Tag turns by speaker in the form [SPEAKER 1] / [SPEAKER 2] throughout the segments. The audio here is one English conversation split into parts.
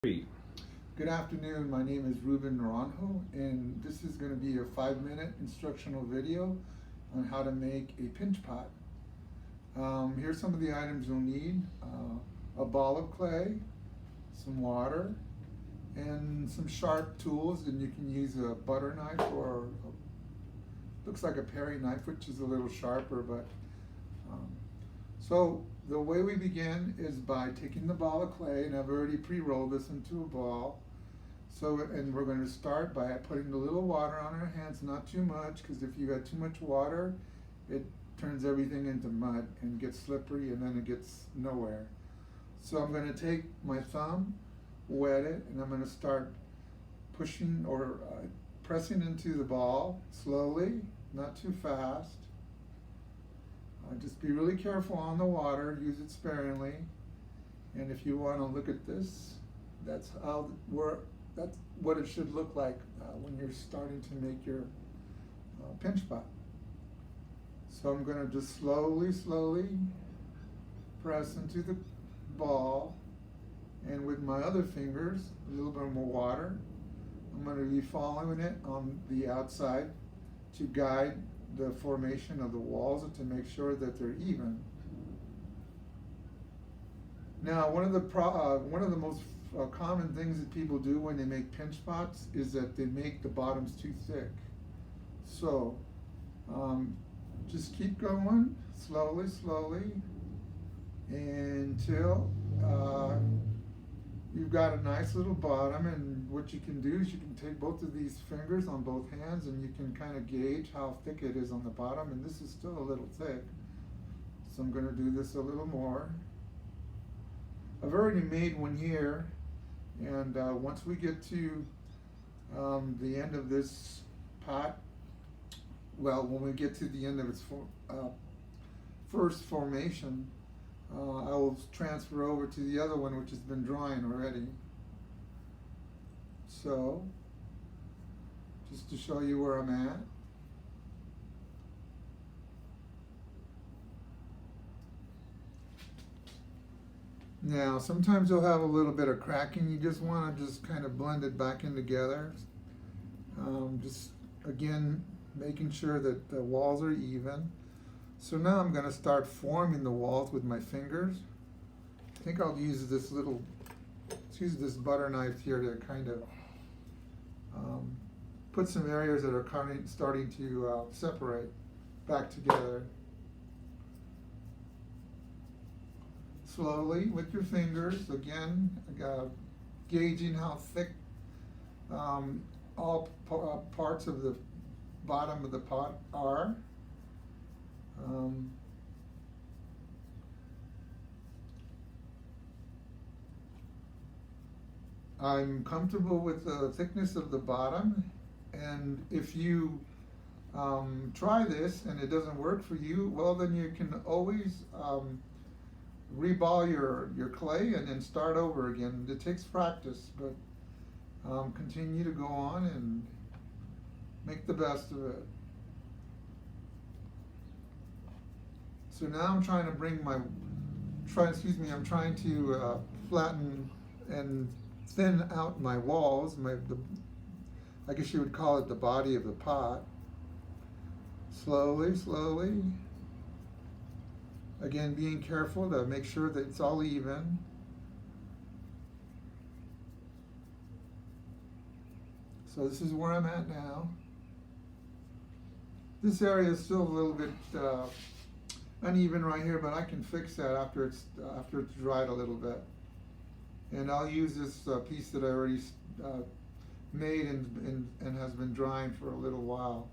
[SPEAKER 1] Great.
[SPEAKER 2] Good afternoon, my name is Ruben Naranjo, and this is going to be a 5-minute instructional video on how to make a pinch pot. Here's some of the items you'll need. A ball of clay, some water, and some sharp tools, and you can use a butter knife or looks like a paring knife, which is a little sharper. So the way we begin is by taking the ball of clay, and I've already pre-rolled this into a ball. And we're going to start by putting a little water on our hands, not too much, because if you got too much water, it turns everything into mud and gets slippery, and then it gets nowhere. So I'm going to take my thumb, wet it, and I'm going to start pushing or pressing into the ball slowly, not too fast. Just be really careful on the water, use it sparingly. And if you want to look at this, that's what it should look like when you're starting to make your pinch pot. So I'm going to just slowly press into the ball, and with my other fingers, a little bit more water, I'm going to be following it on the outside to guide the formation of the walls to make sure that they're even. Now, one of the most common things that people do when they make pinch pots is that they make the bottoms too thick. So just keep going slowly until you've got a nice little bottom. And what you can do is you can take both of these fingers on both hands, and you can kind of gauge how thick it is on the bottom. And this is still a little thick, so I'm going to do this a little more. I've already made one here, and once we get to the end of this pot, well, when we get to the end of its first formation, I will transfer over to the other one, which has been drying already. So, just to show you where I'm at. Now, sometimes you'll have a little bit of cracking. You just want to just kind of blend it back in together. Just, again, making sure that the walls are even. So now I'm going to start forming the walls with my fingers. I think I'll use this butter knife here to kind of put some areas that are starting to separate back together. Slowly with your fingers, again, gauging how thick all parts of the bottom of the pot are. I'm comfortable with the thickness of the bottom, and if you try this and it doesn't work for you, well, then you can always reball your clay and then start over again. It takes practice, but continue to go on and make the best of it. So now I'm trying to I'm trying to flatten and thin out my walls, I guess you would call it the body of the pot. Slowly. Again, being careful to make sure that it's all even. So this is where I'm at now. This area is still a little bit uneven right here, but I can fix that after it's dried a little bit. And I'll use this piece that I already made and has been drying for a little while.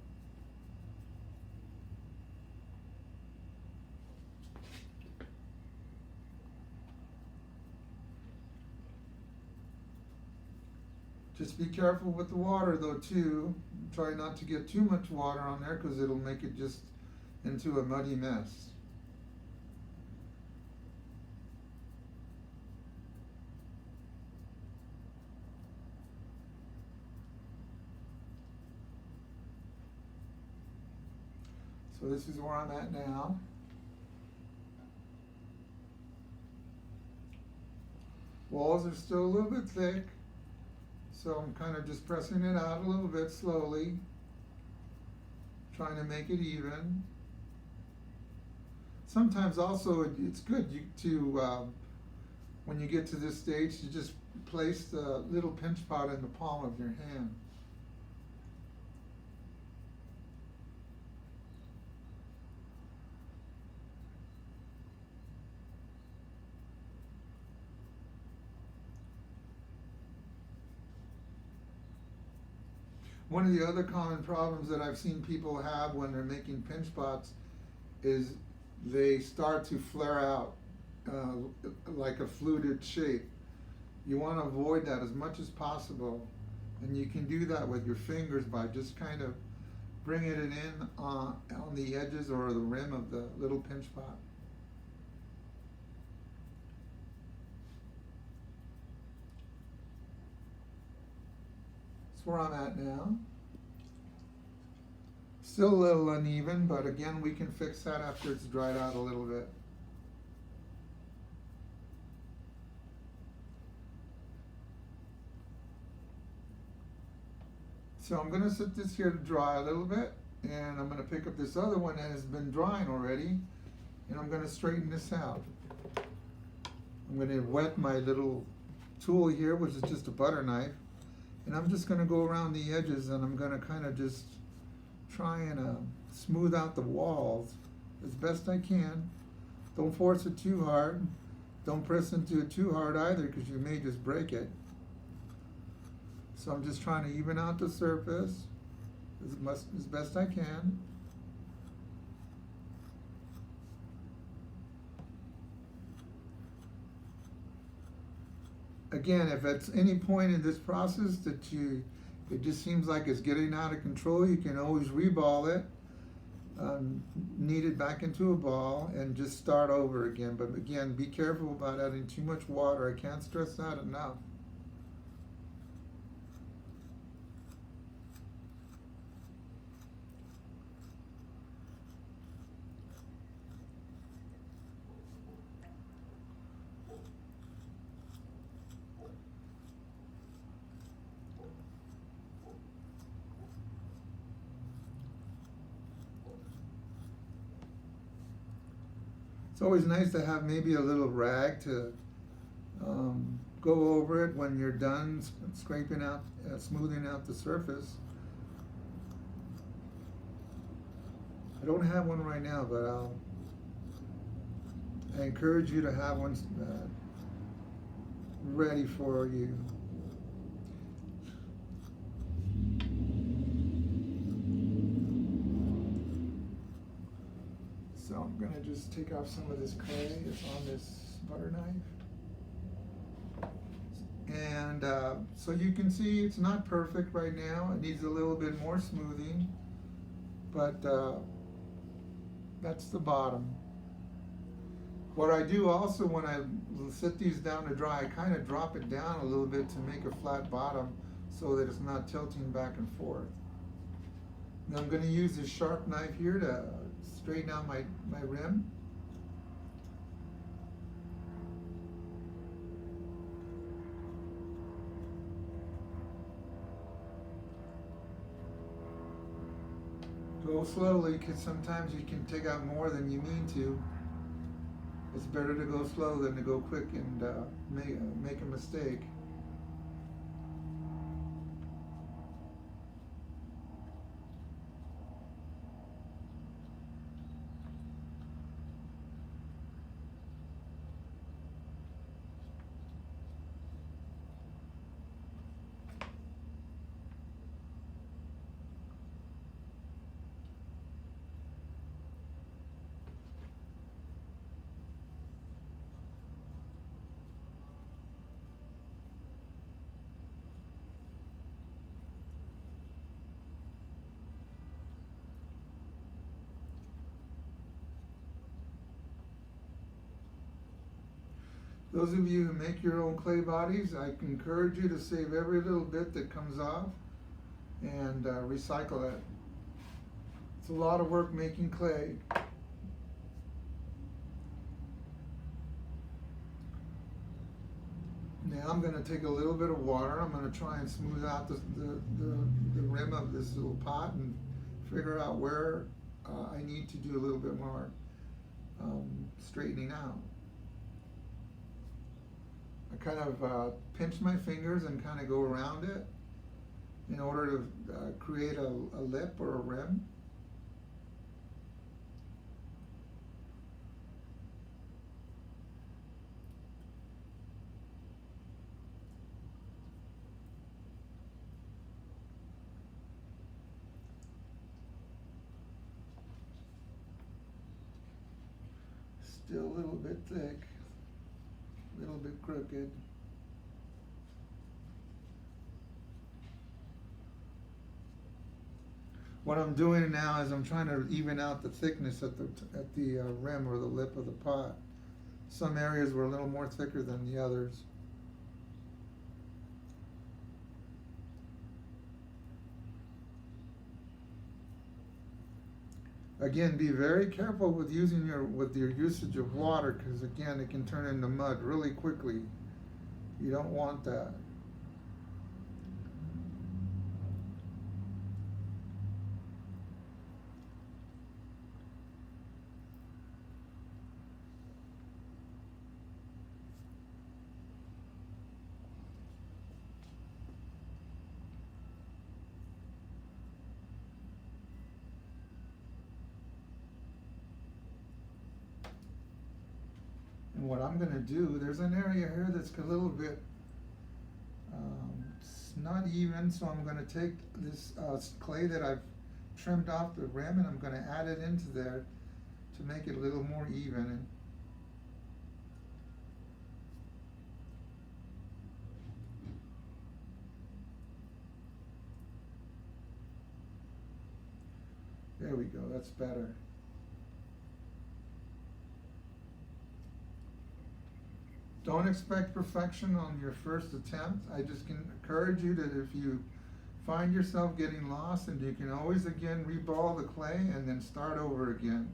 [SPEAKER 2] Just be careful with the water though too. Try not to get too much water on there, because it'll make it just into a muddy mess. So this is where I'm at now. walls are still a little bit thick, so I'm kind of just pressing it out a little bit slowly, trying to make it even. Sometimes also it's good to when you get to this stage, to just place the little pinch pot in the palm of your hand. One of the other common problems that I've seen people have when they're making pinch pots is they start to flare out like a fluted shape. You want to avoid that as much as possible, and you can do that with your fingers by just kind of bringing it in on the edges or the rim of the little pinch pot. That's where I'm at now. Still a little uneven, but again, we can fix that after it's dried out a little bit. So I'm going to set this here to dry a little bit, and I'm going to pick up this other one that has been drying already, and I'm going to straighten this out. I'm going to wet my little tool here, which is just a butter knife, and I'm just going to go around the edges, and I'm going to kind of just try and smooth out the walls as best I can. Don't force it too hard. Don't press into it too hard either, because you may just break it. So I'm just trying to even out the surface as best I can. Again, if at any point in this process that it just seems like it's getting out of control, you can always reball it, knead it back into a ball, and just start over again. But again, be careful about adding too much water. I can't stress that enough. It's always nice to have maybe a little rag to go over it when you're done scraping out, smoothing out the surface. I don't have one right now, but I encourage you to have one ready for you. So I'm going to just take off some of this clay that's on this butter knife. And so you can see it's not perfect right now. It needs a little bit more smoothing, but that's the bottom. What I do also when I set these down to dry, I kind of drop it down a little bit to make a flat bottom so that it's not tilting back and forth. Now I'm going to use this sharp knife here to straighten out my rim. Go slowly, because sometimes you can take out more than you mean to. It's better to go slow than to go quick and make a mistake. Those of you who make your own clay bodies, I encourage you to save every little bit that comes off and recycle it. It's a lot of work making clay. Now I'm going to take a little bit of water. I'm going to try and smooth out the rim of this little pot and figure out where I need to do a little bit more straightening out. I kind of pinch my fingers and kind of go around it in order to create a lip or a rim. Still a little bit thick, a little bit crooked. What I'm doing now is I'm trying to even out the thickness at the rim or the lip of the pot. Some areas were a little more thicker than the others. Again, be very careful with using your usage of water, because again, it can turn into mud really quickly. You don't want that. And what I'm going to do, there's an area here that's a little bit, it's not even, so I'm going to take this clay that I've trimmed off the rim and I'm going to add it into there to make it a little more even. There we go, that's better. Don't expect perfection on your first attempt. I just can encourage you that if you find yourself getting lost, and you can always again reball the clay and then start over again.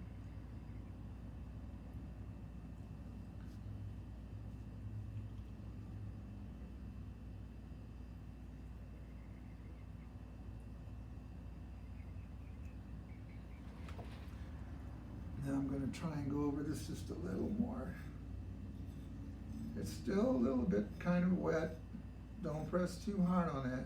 [SPEAKER 2] Now I'm going to try and go over this just a little more. It's still a little bit kind of wet. Don't press too hard on it.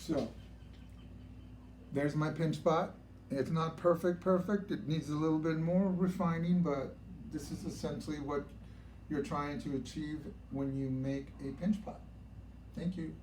[SPEAKER 2] So, there's my pinch pot. It's not perfect. It needs a little bit more refining, but this is essentially what you're trying to achieve when you make a pinch pot. Thank you.